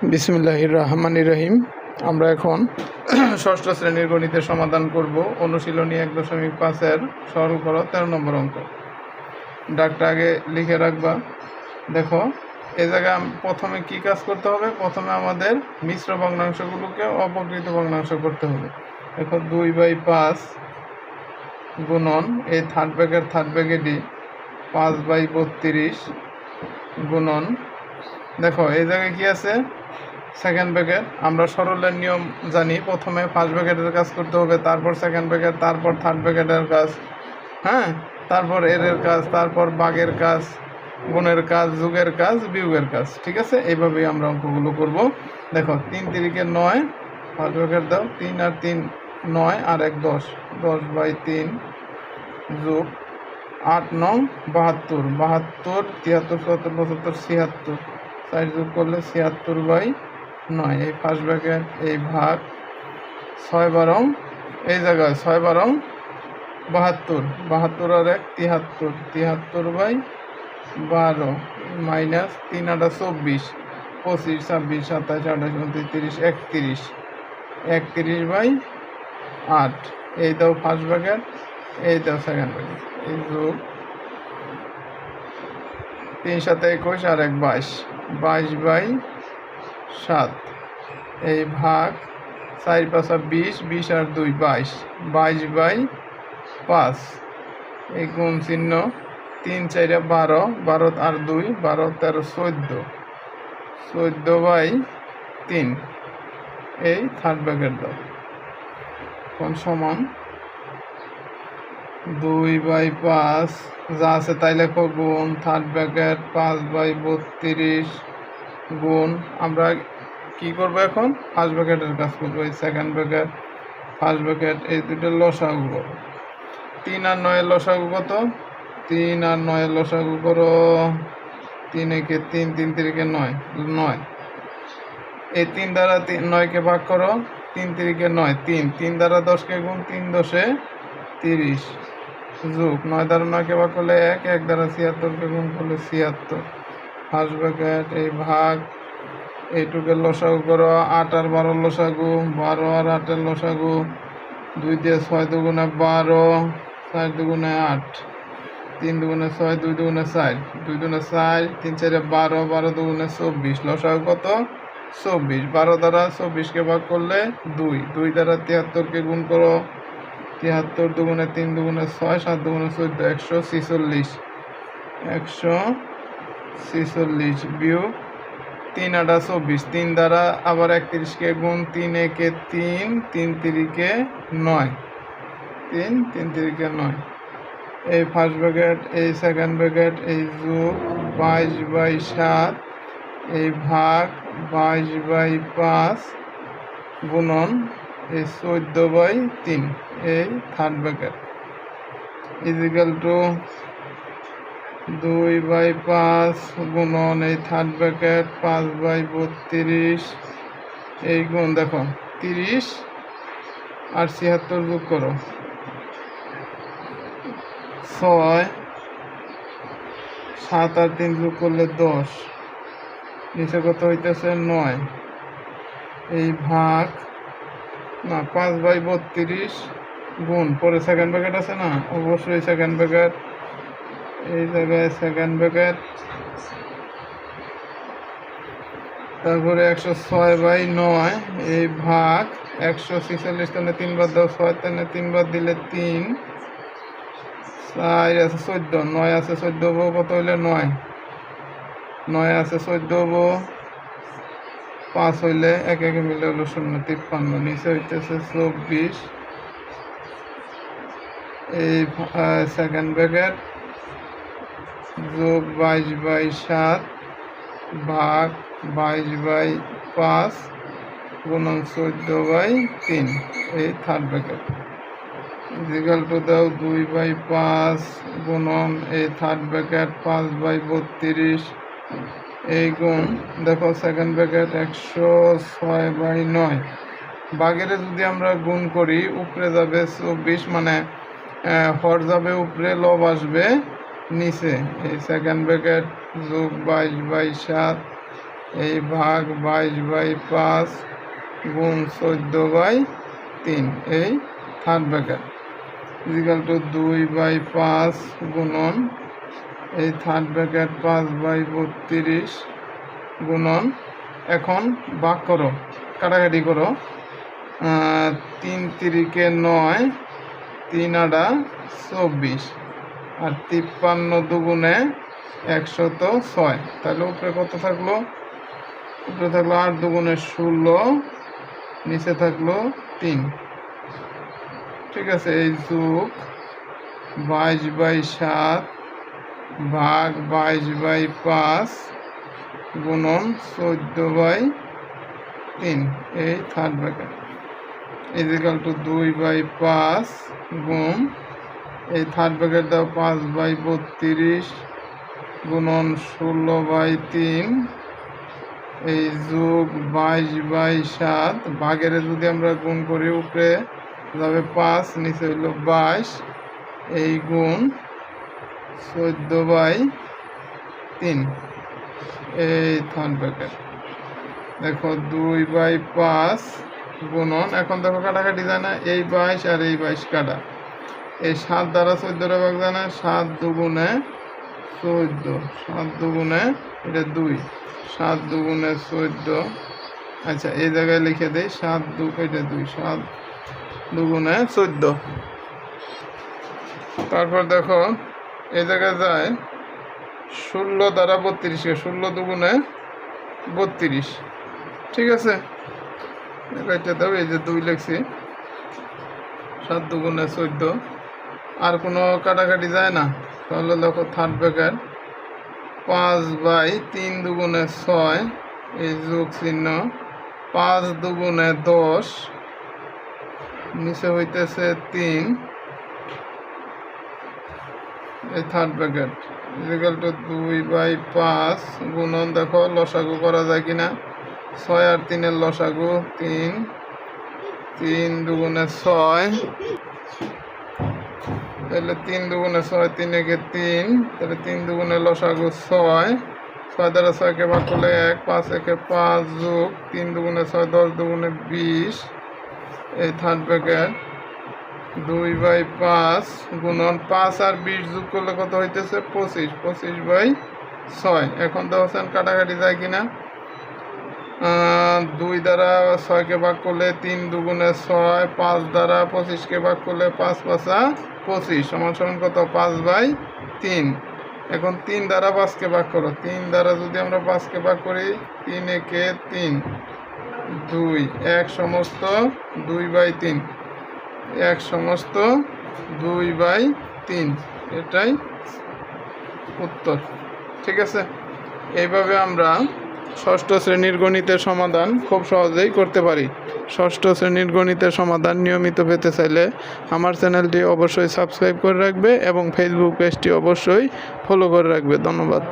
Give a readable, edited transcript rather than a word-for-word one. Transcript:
বিসমিল্লাহির রহমানির রহিম। আমরা এখন ষষ্ঠ শ্রেণীর গণিতের সমাধান করব। অনুশীলনী 1.5-এর সরল করো 13 নম্বর অঙ্ক। ডাকটা আগে লিখে রাখবা। দেখো এই জায়গায় প্রথমে কি কাজ করতে হবে? প্রথমে আমাদের মিশ্র ভগ্নাংশগুলোকে অপকৃত ভগ্নাংশ করতে হবে। দেখো 2/5 গুণন এই থার্ড ব্র্যাকেট 5/32 গুণন, দেখো এই জায়গায় কি আছে? Second bracket. আমরা সরলের নিয়ম জানি, প্রথমে ফার্স্ট ব্র্যাকেটের কাজ করতে হবে, তারপর সেকেন্ড ব্র্যাকেট, তারপর থার্ড ব্র্যাকেটের কাজ, তারপর এর কাজ, তারপর ভাগের কাজ, গুণের কাজ, যোগের কাজ, বিয়োগের কাজ। ঠিক আছে, এইভাবেই আমরা অঙ্কগুলো করব। দেখো 3 তিরিকে 9, ফার্স্ট ব্র্যাকেট দাও, 3 আর 3 9 আর 1 10, 10/3 যোগ 8 9 72, 73 73 74 75 76, 4 যোগ করলে 76/9। এই ফার্স্ট ব্র্যাকেট, এই ভাগ 6 12, এই জায়গায় 6 12 72, 72 আর 1 73, 73/12 মাইনাস 3 8 24, 25 26 27 28 29 30 31, 31/8। এই দাও ফার্স্ট ব্র্যাকেট, এই দাও সেকেন্ড ব্র্যাকেট, এই যোগ 3 7 21 আর 1 22, 22/7। এই ভাগ 4 5 20, 20 আর 2 22, 22/5। এই গুণ চিহ্ন 3 4 12, 12 আর 2 12 13 14, 14/3। এই থার্ড ব্র্যাকেট দাও, কোন সমান 2/5 যা আছে তাই লেখো, গুণ থার্ড ব্র্যাকেট 5/32 গুণ, আমরা কি করব এখন? ফার্স্ট ব্র্যাকেটের কাজ করবো। এই সেকেন্ড ব্র্যাকেট, ফার্স্ট ব্র্যাকেট, এই দুটো লসাগু করো। 3 আর 9 লসাগু কত? 3 আর 9 লসাগু করো। 3 একে 3, 3 তিরিকে 9 9। এই 3 দ্বারা 9কে ভাগ করো, 3 তিরিকে 9 3, 3 দ্বারা 10কে গুণ, 3 10 30 যোগ 9 দ্বারা 9কে ভাগ করলে 1, 1 দ্বারা 76কে গুণ করলে 76। ফার্স্ট ব্র্যাকেট, এই ভাগ, এইটুকে লসাগু করো। 8 আর 12 লসাগু, 12 আর 8 এর লসাগু, 2 দিয়ে 6 দুগুণে 12, 4 দুগুণে 8, 3 দুগুণে 6, 2 দুগুণে 4, 2 দুগুণে 4, 3 4 12, 12 দুগুণে 24, লসাগু কত? 24। 12 দ্বারা 24কে ভাগ করলে 2, 2 দ্বারা 73কে গুণ করো, 73 দুগুণে 3 দুগুণে 6, 7 দুগুণে 14, 146, 146 বিয়োগ 3 8 24, 3 দ্বারা আবার 31কে গুণ, 3 একে 3, 3 তিরিকে 9, 3 3 তিরিকে 9। এই ফার্স্ট ব্র্যাকেট, এই সেকেন্ড ব্র্যাকেট, এই যোগ 22/7, এই ভাগ 22/5 গুণন এই 14/3, এই থার্ড ব্র্যাকেট ইজিক্যাল টু 2/5 গুণন এই থার্ড ব্র্যাকেট 5/32, এই গুণ দেখো 30 আর 76 যোগ করো, 6 7 আর 3 যোগ করলে 10, নিচে কত হইতেছে 9। এই ভাগ না 5/32 গুণ, পরে সেকেন্ড ব্র্যাকেট আছে না, অবশ্যই সেকেন্ড ব্র্যাকেট, এই জায়গায় সেকেন্ড ব্র্যাকেট, তারপরে 106/9, এই ভাগ 146 টানে 3 বার দাও, 6 টানে 3 বার দিলে 3, 4 আছে 14, 9 আছে 14, কত হইলে 9, 9 আছে 14, 5 হইলে 1 1 মিলে হলো 0, 53, নিচে হইতেছে 24। এই সেকেন্ড ব্র্যাকেট যোগ 22/7 ভাগ 22/5 গুণন 14/3, এই থার্ড ব্র্যাকেট ইজিক্যাল টু দাও 2/5 গুণন এই থার্ড ব্র্যাকেট 5/32, এই গুণ দেখো সেকেন্ড ব্র্যাকেট 106/9। ভাগের যদি আমরা গুণ করি, উপরে যাবে 24, মানে হর যাবে উপরে, লব আসবে নিচে। এই সেকেন্ড ব্র্যাকেট যোগ 22/7 এই ভাগ 22/5 গুণ 14/3 এই থার্ড ব্র্যাকেট ইকুয়াল টু 2/5 গুণন এই থার্ড ব্র্যাকেট 5/32 গুণন। এখন ভাগ করো, কাটাকাটি করো। 3 তিরিকে 9, 3 আটা 24 আর 53 দুগুণে 106। তাহলে উপরে কত থাকলো? উপরে থাকলো 8 দুগুণে 16, নিচে থাকলো 3। ঠিক আছে, এই যোগ 22/7 ভাগ 22/5 গুণন 14/3 এই থার্ড ব্র্যাকেট ইকুয়াল টু 2/5 গুণ এই থার্ড ব্র্যাকেট দাও 5/32 গুণন 16/3 এই যোগ 22/7 ভাগের যদি আমরা গুণ করি উপরে যাবে 5, নিচে হইল 22 এই গুণ 14/3 এই থার্ড ব্র্যাকেট। দেখো 2/5 গুণন, এখন দেখো কাটাকাটি যায় না, এই 22 আর এই 22 কাটা, এই 7 দ্বারা 14 ভাগ যায় না, 7 দুগুণে 14, 7 দুগুণে এটা 2, 7 দুগুণে 14। আচ্ছা, এই জায়গায় লিখে দেই 7 এটা 2, 7 দুগুণে 14। তারপর দেখো এই জায়গায় যায় 16 দ্বারা 32, 16 দুগুণে 32। ঠিক আছে, এটা দাও, এই যে 2 লিখছি, 7 দুগুণে 14। আর কোনো কাটাকাটি যায় না, তাহলে দেখো থার্ড ব্র্যাকেট 5/3 দুগুণে 6 এই যোগ চিহ্ন 5 দুগুণে 10, নিচে হইতেছে 3 এই থার্ড ব্র্যাকেট ইকুয়াল টু 2/5 গুণন। দেখো লসাগু করা যায় কিনা, 6 আর 3 এর লসাগু 3, 3 দুগুণে 6, তাহলে 3 দুগুণে 6, 3 একে 3, তাহলে 3 দুগুণে লসাগু 6, 6 দ্বারা 6কে ভাগ করলে 1, 5 একে 5 যোগ 3 দুগুণে 6, 10 দুগুণে 20 এই থার্ড ব্র্যাকেট 2/5 গুণন 5 আর 20 যোগ করলে কত হইতেছে 25, 25/6। এখন দেখছেন কাটাকাটি যায় কিনা, 2 দ্বারা 6কে ভাগ করলে 3 দুগুণে 6, 5 দ্বারা 25কে ভাগ করলে 5 5 25 সমান সমান কত 5/3। এখন 3 দ্বারা 5কে ভাগ করো, 3 দ্বারা যদি আমরা 5কে ভাগ করি 3 একে 3, 2, 1 সমস্ত 2/3, 1 সমস্ত 2/3, এটাই উত্তর। ঠিক আছে, এইভাবে আমরা ষষ্ঠ শ্রেণীর গণিতের সমাধান খুব সহজেই করতে পারি। ষষ্ঠ শ্রেণীর গণিতের সমাধান নিয়মিত পেতে চাইলে আমার চ্যানেলটি অবশ্যই সাবস্ক্রাইব করে রাখবে এবং ফেসবুক পেজটি অবশ্যই ফলো করে রাখবে। ধন্যবাদ।